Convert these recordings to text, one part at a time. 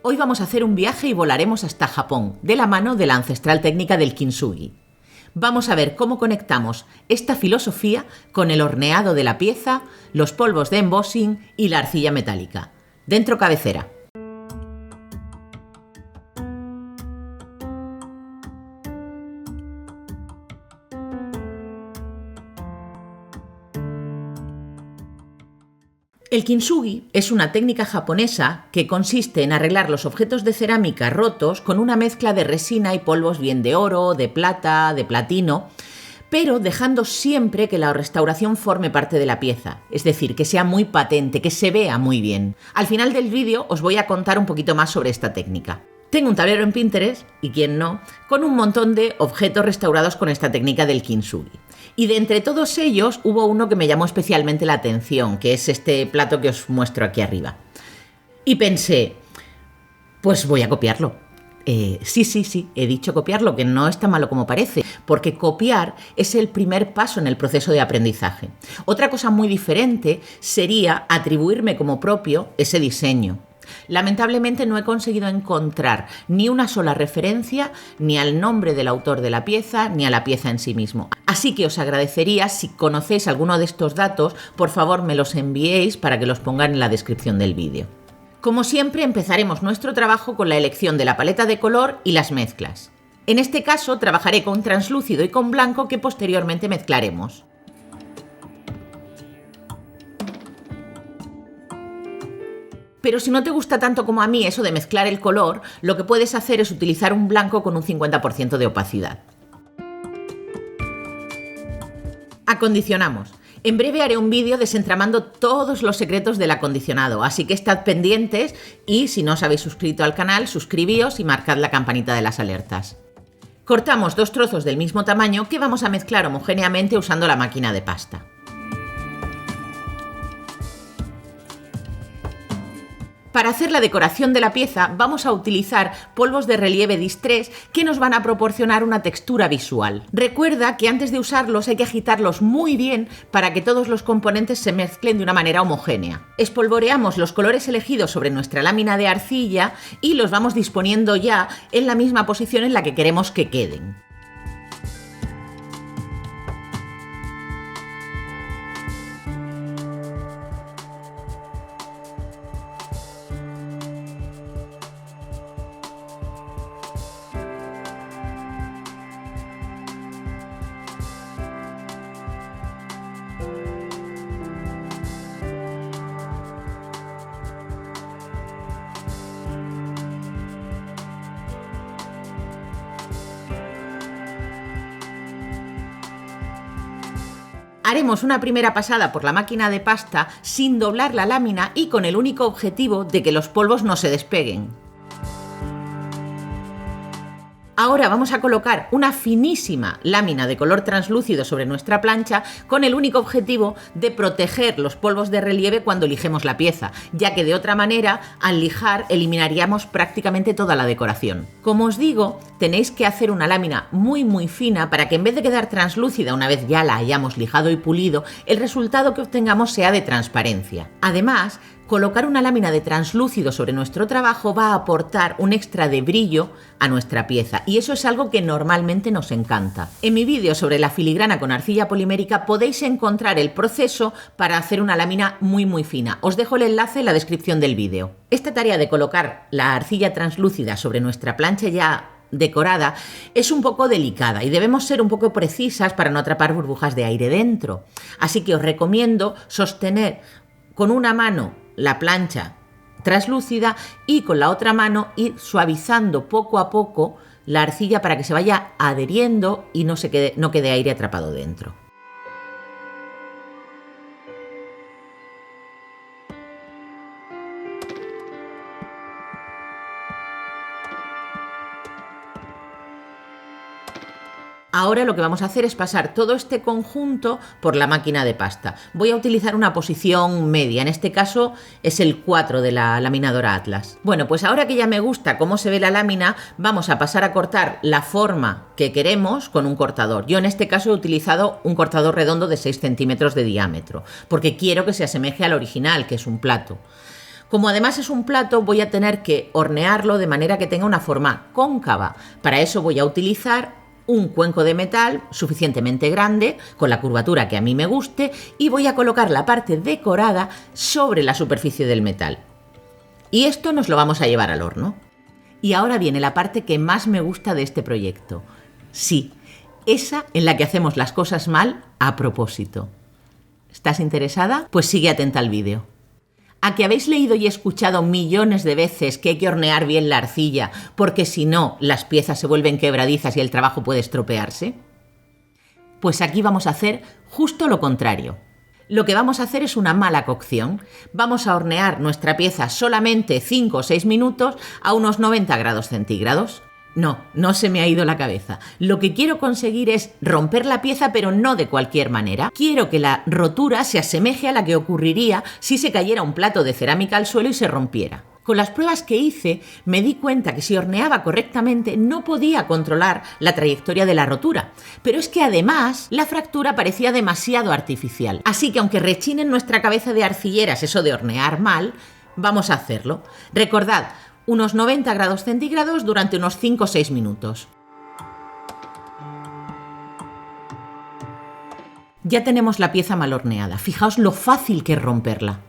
Hoy vamos a hacer un viaje y volaremos hasta Japón, de la mano de la ancestral técnica del kintsugi. Vamos a ver cómo conectamos esta filosofía con el horneado de la pieza, los polvos de embossing y la arcilla metálica. Dentro cabecera. El kintsugi es una técnica japonesa que consiste en arreglar los objetos de cerámica rotos con una mezcla de resina y polvos bien de oro, de plata, de platino, pero dejando siempre que la restauración forme parte de la pieza, es decir, que sea muy patente, que se vea muy bien. Al final del vídeo os voy a contar un poquito más sobre esta técnica. Tengo un tablero en Pinterest, y quién no, con un montón de objetos restaurados con esta técnica del kintsugi. Y de entre todos ellos hubo uno que me llamó especialmente la atención, que es este plato que os muestro aquí arriba. Y pensé, pues voy a copiarlo. Sí, he dicho copiarlo, que no es tan malo como parece, porque copiar es el primer paso en el proceso de aprendizaje. Otra cosa muy diferente sería atribuirme como propio ese diseño. Lamentablemente no he conseguido encontrar ni una sola referencia ni al nombre del autor de la pieza ni a la pieza en sí mismo. Así que os agradecería, si conocéis alguno de estos datos, por favor me los enviéis para que los pongan en la descripción del vídeo. Como siempre, empezaremos nuestro trabajo con la elección de la paleta de color y las mezclas. En este caso trabajaré con translúcido y con blanco, que posteriormente mezclaremos. Pero si no te gusta tanto como a mí eso de mezclar el color, lo que puedes hacer es utilizar un blanco con un 50% de opacidad. Acondicionamos. En breve haré un vídeo desentramando todos los secretos del acondicionado, así que estad pendientes y si no os habéis suscrito al canal, suscribíos y marcad la campanita de las alertas. Cortamos 2 trozos del mismo tamaño que vamos a mezclar homogéneamente usando la máquina de pasta. Para hacer la decoración de la pieza vamos a utilizar polvos de relieve Distress que nos van a proporcionar una textura visual. Recuerda que antes de usarlos hay que agitarlos muy bien para que todos los componentes se mezclen de una manera homogénea. Espolvoreamos los colores elegidos sobre nuestra lámina de arcilla y los vamos disponiendo ya en la misma posición en la que queremos que queden. Haremos una primera pasada por la máquina de pasta sin doblar la lámina y con el único objetivo de que los polvos no se despeguen. Ahora vamos a colocar una finísima lámina de color translúcido sobre nuestra plancha con el único objetivo de proteger los polvos de relieve cuando lijemos la pieza, ya que de otra manera, al lijar, eliminaríamos prácticamente toda la decoración. Como os digo, tenéis que hacer una lámina muy fina para que en vez de quedar translúcida una vez ya la hayamos lijado y pulido, el resultado que obtengamos sea de transparencia. Además, colocar una lámina de translúcido sobre nuestro trabajo va a aportar un extra de brillo a nuestra pieza y eso es algo que normalmente nos encanta. En mi vídeo sobre la filigrana con arcilla polimérica podéis encontrar el proceso para hacer una lámina muy fina. Os dejo el enlace en la descripción del vídeo. Esta tarea de colocar la arcilla translúcida sobre nuestra plancha ya decorada es un poco delicada y debemos ser un poco precisas para no atrapar burbujas de aire dentro. Así que os recomiendo sostener con una mano la plancha translúcida y con la otra mano ir suavizando poco a poco la arcilla para que se vaya adheriendo y no quede aire atrapado dentro. Ahora lo que vamos a hacer es pasar todo este conjunto por la máquina de pasta. Voy a utilizar una posición media, en este caso es el 4 de la laminadora Atlas. Bueno, pues ahora que ya me gusta cómo se ve la lámina, vamos a pasar a cortar la forma que queremos con un cortador. Yo en este caso he utilizado un cortador redondo de 6 centímetros de diámetro, porque quiero que se asemeje al original, que es un plato. Como además es un plato, voy a tener que hornearlo de manera que tenga una forma cóncava. Para eso voy a utilizar un cuenco de metal suficientemente grande, con la curvatura que a mí me guste, y voy a colocar la parte decorada sobre la superficie del metal. Y esto nos lo vamos a llevar al horno. Y ahora viene la parte que más me gusta de este proyecto. Sí, esa en la que hacemos las cosas mal a propósito. ¿Estás interesada? Pues sigue atenta al vídeo. ¿A que habéis leído y escuchado millones de veces que hay que hornear bien la arcilla porque si no las piezas se vuelven quebradizas y el trabajo puede estropearse? Pues aquí vamos a hacer justo lo contrario. Lo que vamos a hacer es una mala cocción. Vamos a hornear nuestra pieza solamente 5 o 6 minutos a unos 90 grados centígrados. No se me ha ido la cabeza. Lo que quiero conseguir es romper la pieza, pero no de cualquier manera. Quiero que la rotura se asemeje a la que ocurriría si se cayera un plato de cerámica al suelo y se rompiera. Con las pruebas que hice, me di cuenta que si horneaba correctamente no podía controlar la trayectoria de la rotura. Pero es que además la fractura parecía demasiado artificial. Así que aunque rechine en nuestra cabeza de arcilleras eso de hornear mal, vamos a hacerlo. Recordad, unos 90 grados centígrados durante unos 5 o 6 minutos. Ya tenemos la pieza mal horneada. Fijaos lo fácil que es romperla.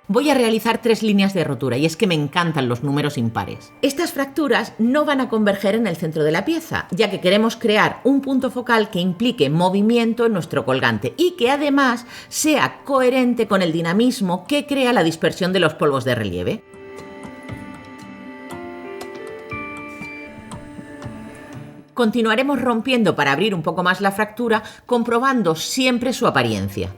Voy a realizar 3 líneas de rotura y es que me encantan los números impares. Estas fracturas no van a converger en el centro de la pieza, ya que queremos crear un punto focal que implique movimiento en nuestro colgante y que además sea coherente con el dinamismo que crea la dispersión de los polvos de relieve. Continuaremos rompiendo para abrir un poco más la fractura, comprobando siempre su apariencia.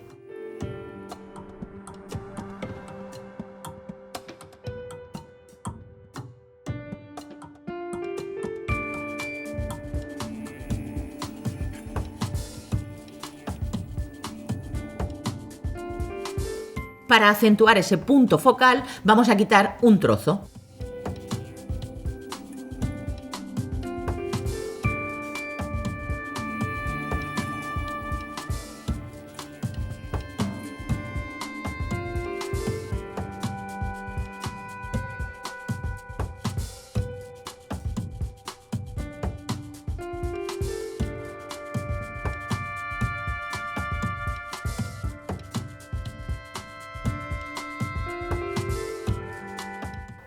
Para acentuar ese punto focal, vamos a quitar un trozo.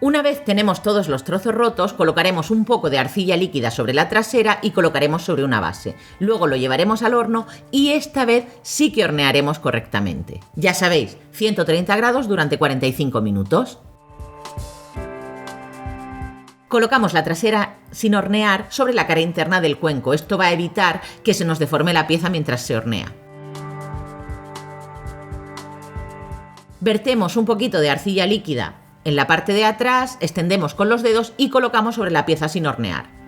Una vez tenemos todos los trozos rotos, colocaremos un poco de arcilla líquida sobre la trasera y colocaremos sobre una base. Luego lo llevaremos al horno y esta vez sí que hornearemos correctamente. Ya sabéis, 130 grados durante 45 minutos. Colocamos la trasera sin hornear sobre la cara interna del cuenco. Esto va a evitar que se nos deforme la pieza mientras se hornea. Vertemos un poquito de arcilla líquida en la parte de atrás, extendemos con los dedos y colocamos sobre la pieza sin hornear.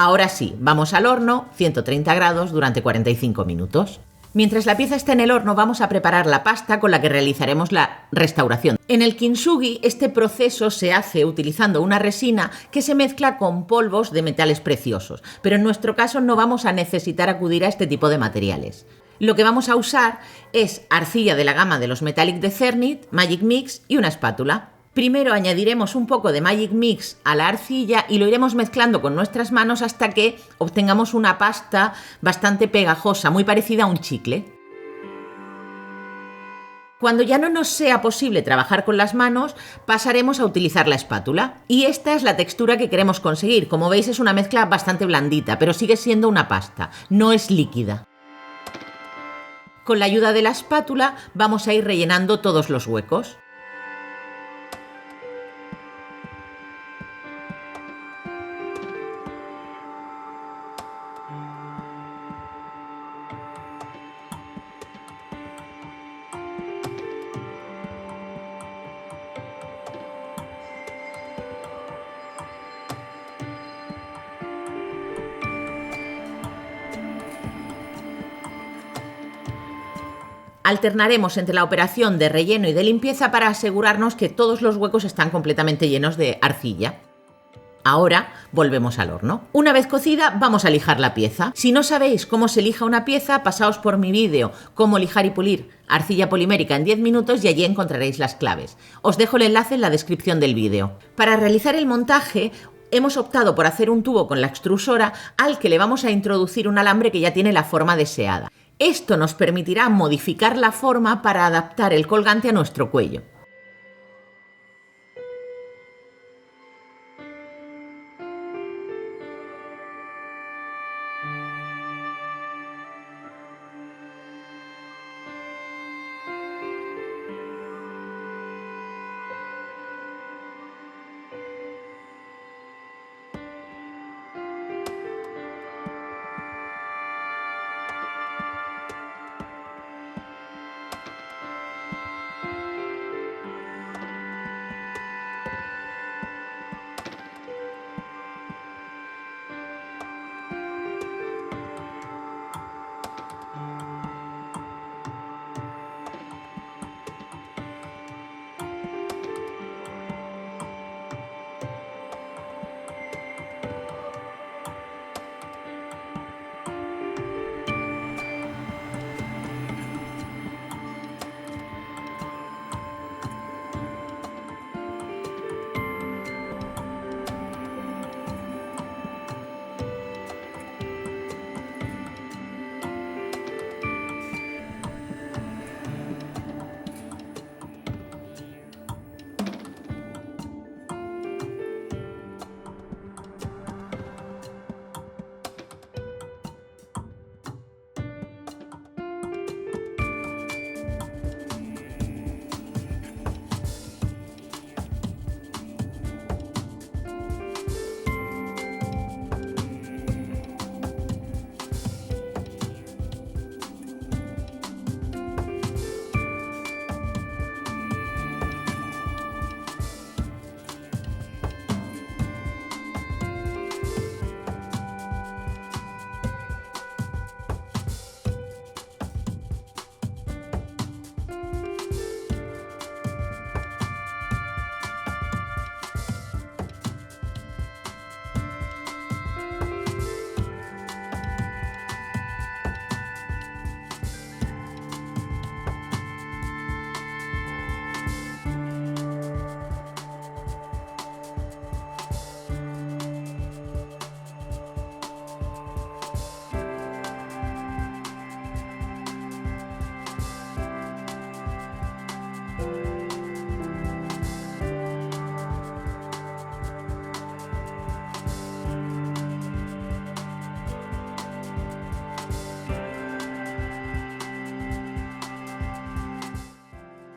Ahora sí, vamos al horno, 130 grados durante 45 minutos. Mientras la pieza está en el horno, vamos a preparar la pasta con la que realizaremos la restauración. En el kintsugi, este proceso se hace utilizando una resina que se mezcla con polvos de metales preciosos, pero en nuestro caso no vamos a necesitar acudir a este tipo de materiales. Lo que vamos a usar es arcilla de la gama de los Metallic de Cernit, Magic Mix y una espátula. Primero añadiremos un poco de Magic Mix a la arcilla y lo iremos mezclando con nuestras manos hasta que obtengamos una pasta bastante pegajosa, muy parecida a un chicle. Cuando ya no nos sea posible trabajar con las manos, pasaremos a utilizar la espátula. Y esta es la textura que queremos conseguir. Como veis, es una mezcla bastante blandita, pero sigue siendo una pasta, no es líquida. Con la ayuda de la espátula vamos a ir rellenando todos los huecos. Alternaremos entre la operación de relleno y de limpieza para asegurarnos que todos los huecos están completamente llenos de arcilla. Ahora volvemos al horno. Una vez cocida, vamos a lijar la pieza. Si no sabéis cómo se lija una pieza, pasaos por mi vídeo Cómo lijar y pulir arcilla polimérica en 10 minutos y allí encontraréis las claves. Os dejo el enlace en la descripción del vídeo. Para realizar el montaje, hemos optado por hacer un tubo con la extrusora al que le vamos a introducir un alambre que ya tiene la forma deseada. Esto nos permitirá modificar la forma para adaptar el colgante a nuestro cuello.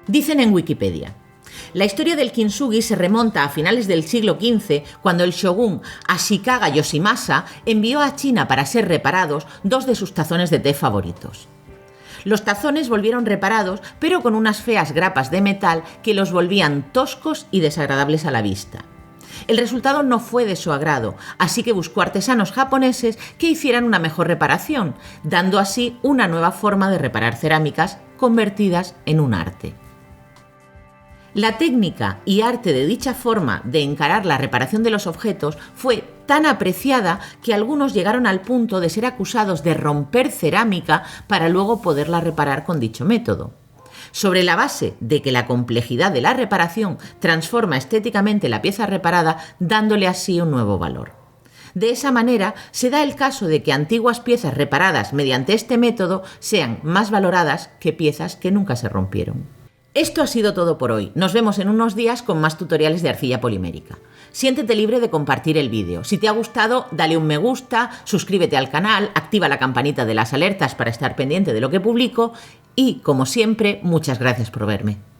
Dicen en Wikipedia: la historia del kintsugi se remonta a finales del siglo XV, cuando el shogun Ashikaga Yoshimasa envió a China para ser reparados 2 de sus tazones de té favoritos. Los tazones volvieron reparados, pero con unas feas grapas de metal que los volvían toscos y desagradables a la vista. El resultado no fue de su agrado, así que buscó artesanos japoneses que hicieran una mejor reparación, dando así una nueva forma de reparar cerámicas convertidas en un arte. La técnica y arte de dicha forma de encarar la reparación de los objetos fue tan apreciada que algunos llegaron al punto de ser acusados de romper cerámica para luego poderla reparar con dicho método. Sobre la base de que la complejidad de la reparación transforma estéticamente la pieza reparada, dándole así un nuevo valor. De esa manera, se da el caso de que antiguas piezas reparadas mediante este método sean más valoradas que piezas que nunca se rompieron. Esto ha sido todo por hoy. Nos vemos en unos días con más tutoriales de arcilla polimérica. Siéntete libre de compartir el vídeo. Si te ha gustado, dale un me gusta, suscríbete al canal, activa la campanita de las alertas para estar pendiente de lo que publico y, como siempre, muchas gracias por verme.